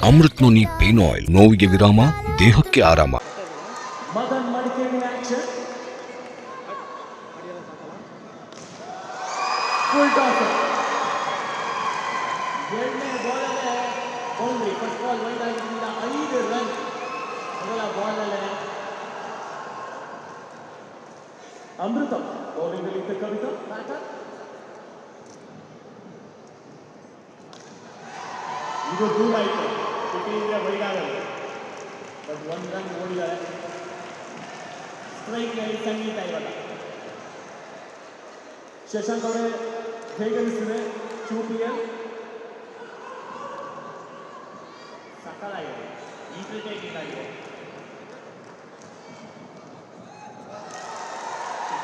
Amrit noni pain oil, ನೋವಿಗೆ ವಿರಾಮ, ದೇಹಕ್ಕೆ ಆರಾಮ. Madan Madikeri action full toss. ಎರಡನೇ ಬಾಲಲ್ಲೇ ಬೌಂಡ್ರಿ. ಫಸ್ಟ್ ಬಾಲ್ ವೈಡ್ ಆಗಿದ್ದರಿಂದ 5 ರನ್. ಮೊದಲ ಬಾಲಲ್ಲೇ ಅಮೃತ ಬೌಲಿಂಗ್ ಅಲ್ಲಿ ಇದ್ದ ಕವಿತಾ ಬ್ಯಾಟರ್. ಇದು ದೂರ ಆಯಿತು, ಪಿಟಿಯಿಂದ ವೈಡ್ ಆಗಲ್ಲ. ಬಟ್ 1 ರನ್ ಓಡಿದ್ದಾರೆ. ಸ್ಟ್ರೈಕ್ನಲ್ಲಿ ಸಂಗೀತ ಇವಾಗ. ಶಶಾಂಕ್ ಅವರೇ ಹೇಗನಿಸಿದೆ QPL? ಸಕ್ಕತ್ತಾಗಿದೆ, ಇಂಟರ್ಟೈನಿಂಗ್ ಆಗಿದೆ.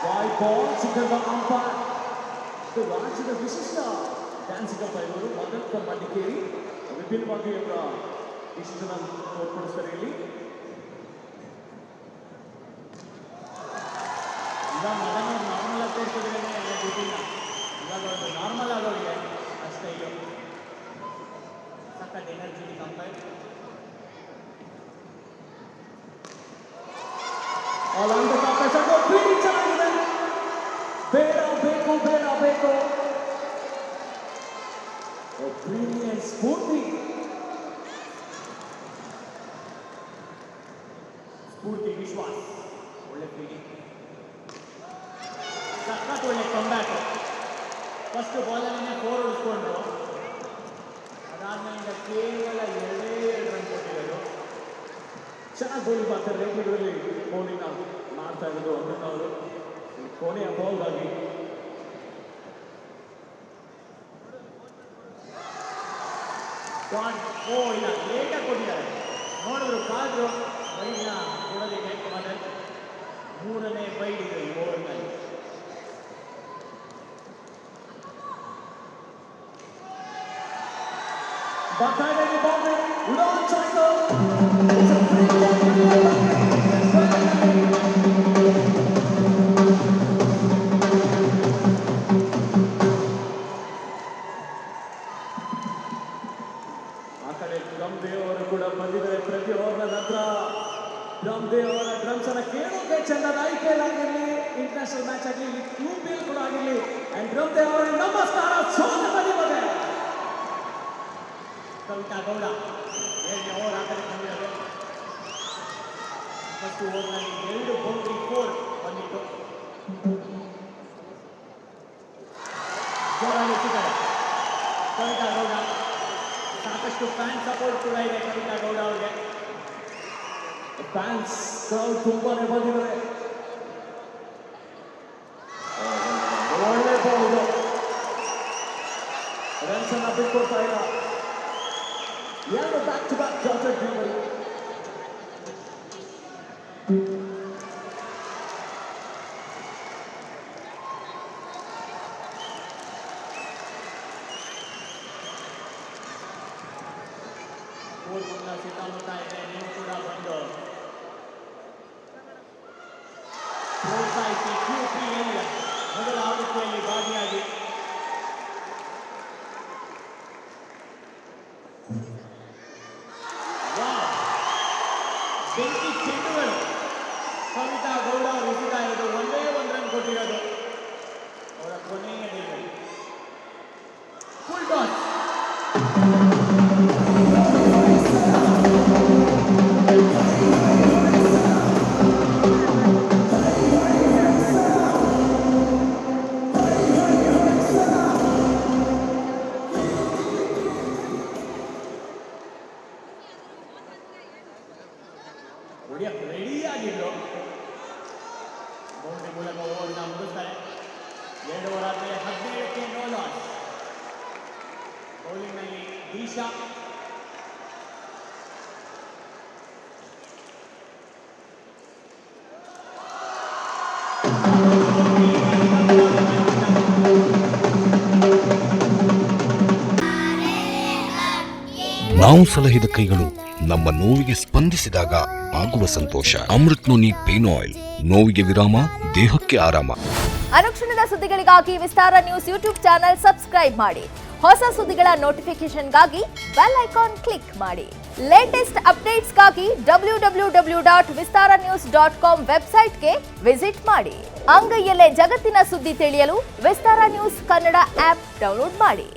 ವೈಡ್ ಬಾಲ್ ಸಿಕ್ಕದ ಅಂಪೈರ್. ರಾಜ್ಯದ ವಿಶಿಷ್ಟ ಡ್ಯಾನ್ಸಿಂಗ್ ಅಂಪೈರ್ ಇವರು ಮದನ್ ಮಡಿಕೇರಿ. ವಿಭಿನ್ನವಾಗಿ ಅವರ ಡಿಸಿಷನ್ ತೋರ್ಪಡಿಸ್ತಾರೆ ಇಲ್ಲಿ. ಇವಾಗ ಮದನ್ ನಾರ್ಮಲ್ ಆಗಿ ತೋರಿಸಿದ್ರೇನೆ ಗೊತ್ತಿಲ್ಲ. ಇವಾಗ ಒಂದು ನಾರ್ಮಲ್ ಆಗೋರಿಗೆ ಅಷ್ಟೇ. ಇದು ಸಖತ್ ಎನರ್ಜೆಟಿಕ್ ಅಂಪೈರ್. ಚೆನ್ನಾಗಿದೆ. ಬೇಡ ಬೇಕು ಬೇಡ ಬೇಕು ಬ್ರಿಲಿಯಂಟ್ ಸ್ಫೂರ್ತಿ. ಸ್ಫೂರ್ತಿ ವಿಶ್ವಾಸ್ ಒಳ್ಳೆ ಫೀಲ್ಡಿಂಗ್, ಸಖತ್ ಒಳ್ಳೆ ಕಂಬ್ಯಾಕ್. ಫಸ್ಟ್ ಬಾಲಲ್ಲಿ 4 ಹೊಡಿಸ್ಕೊಂಡ್ರು. ಅದಾದ್ಮೇಲೆ ಕೇವಲ 2 ರನ್ ಕೊಟ್ಟಿರೋದು. ಚೆನ್ನಾಗಿ ಗೋಲ್ ಮಾಡ್ತಾರೆ. ರೇಖೆಗಳಲ್ಲಿ ಬೌಲಿಂಗ್ ಮಾಡ್ತಾ ಇರೋದು ಅಮೃತ ಅವರು. ಕೊನೆಯ ಬಾಲ್ಗಾಗಿ ಇಲ್ಲ ಲೇಟಾಗಿ ಕೊಟ್ಟಿದ್ದಾರೆ. ನೋಡಿದ್ರು ಕಾದ್ರು ಬೈಡ್ನ ಕೊಡೋದಿಗೆ. ಮದನ್ 3ನೇ ಬೈಡ್ ಇದೆ ಈ ಓವರ್ನಲ್ಲಿ. ಆ ಕಡೆ ಡ್ರಮ್ದೇವ್ ಅವರು ಕೂಡ ಬಂದಿದ್ದಾರೆ. ಪ್ರತಿ ಓವರ್ನ ನಂತರ ಡ್ರಮ್ದೇವ್ ಅವರ ಡ್ರಮ್ಸ್ ಅನ್ನ ಕೇಳೋಕೆ ಚೆಂದ. IPL ಆಗಿರಲಿ, ಇಂಟರ್ನ್ಯಾಷನಲ್ ಮ್ಯಾಚ್ ಆಗಲಿ, QPL ಕೂಡ ಆಗಿರಲಿ. ಅಂಡ್ ಡ್ರಮ್ದೇವ್ ಅವರ ನಮಸ್ಕಾರ, ಸ್ವಾಗತ ನಿಮಗೆ. ಕವಿತಾ ಗೌಡ 2ನೇ ಓವರ್ ಆ ಕಡೆ ಬಂದಿದ್ದಾರೆ. ಫಸ್ಟ್ ಓವರ್ನಲ್ಲಿ 2 ಬೌಂಡ್ರಿ 4 ಬಂದಿತ್ತು. ಜೋರಾಗಿ ಸಿಕ್ಕಿದ್ದಾರೆ ಕವಿತಾ ಗೌಡ. ಸಾಕಷ್ಟು ಫ್ಯಾನ್ ಸಪೋರ್ಟ್ ಕೂಡ ಇದೆ ಕವಿತಾ ಗೌಡ ಅವರಿಗೆ. ಫ್ಯಾನ್ಸ್ ಕ್ರೌಡ್ ತುಂಬಾನೇ ಬಂದಿದ್ದಾರೆ. ಒಳ್ಳೆ ಬಾಲ್, ರನ್ಸ್ ಅನ್ನ ಬಿಟ್ಕೊಡ್ತಾ ಇಲ್ಲ. 2 back to back dotted delivery. ಸುತ್ತಮುತ್ತ ಇದೆ. ನೀವು ಕೂಡ ಬಂದು ಪ್ರೋತ್ಸಾಹಿಸಿ. QPL ಮೊದಲ ಆವೃತ್ತಿಯಲ್ಲಿ ಭಾಗಿಯಾಗಿ. ಬೆಂಕಿ ಚೆಂಡುಗಳು ಕವಿತಾ ಗೌಡ ಅವರು ಎಸೆತಾ ಇರೋದು. 1 ರನ್ ಕೊಟ್ಟಿರೋದು ಅವರ ಕೊನೆಯ ಡೆಲಿವರಿ. Full toss. ಹೊಡಿಯಕ್ಕೆ ರೆಡಿ ಆಗಿದ್ರು. ಬೌಂಡ್ರಿ ಮೂಲಕ ಓವರ್ನ ಮುಗಿಸ್ತಾರೆ. 2 ಓವರ್ ಆದಮೇಲೆ 17ಕ್ಕೆ ನೋ ಲಾಸ್. ಬೌಲಿಂಗ್ನಲ್ಲಿ ದೀಶಾ. ನಾವು ಸಲಹಿದ ಕೈಗಳು ನಮ್ಮ ನೋವಿಗೆ ಸ್ಪಂದಿಸಿದಾಗ ಆಗುವ ಸಂತೋಷ. ಅಮೃತ್ ನೋನಿ ಪೇನ್ ಆಯಿಲ್, ನೋವಿಗೆ ವಿರಾಮ, ದೇಹಕ್ಕೆ ಆರಾಮ. ಅನುಕ್ಷಣದ ಸುದ್ದಿಗಳಿಗಾಗಿ ವಿಸ್ತಾರ ನ್ಯೂಸ್ ಯೂಟ್ಯೂಬ್ ಚಾನೆಲ್ ಸಬ್ಸ್ಕ್ರೈಬ್ ಮಾಡಿ. ಹೊಸ ಸುದ್ದಿಗಳ ನೋಟಿಫಿಕೇಶನ್ಗಾಗಿ ಬೆಲ್ ಐಕಾನ್ ಕ್ಲಿಕ್ ಮಾಡಿ. ಲೇಟೆಸ್ಟ್ ಅಪ್ಡೇಟ್ಸ್ಗಾಗಿ www.vistaranews.com ವೆಬ್ಸೈಟ್ಗೆ ವಿಸಿಟ್ ಮಾಡಿ. ಅಂಗೈಯಲ್ಲೇ ಜಗತ್ತಿನ ಸುದ್ದಿ ತಿಳಿಯಲು ವಿಸ್ತಾರ ನ್ಯೂಸ್ ಕನ್ನಡ ಆಪ್ ಡೌನ್ಲೋಡ್ ಮಾಡಿ.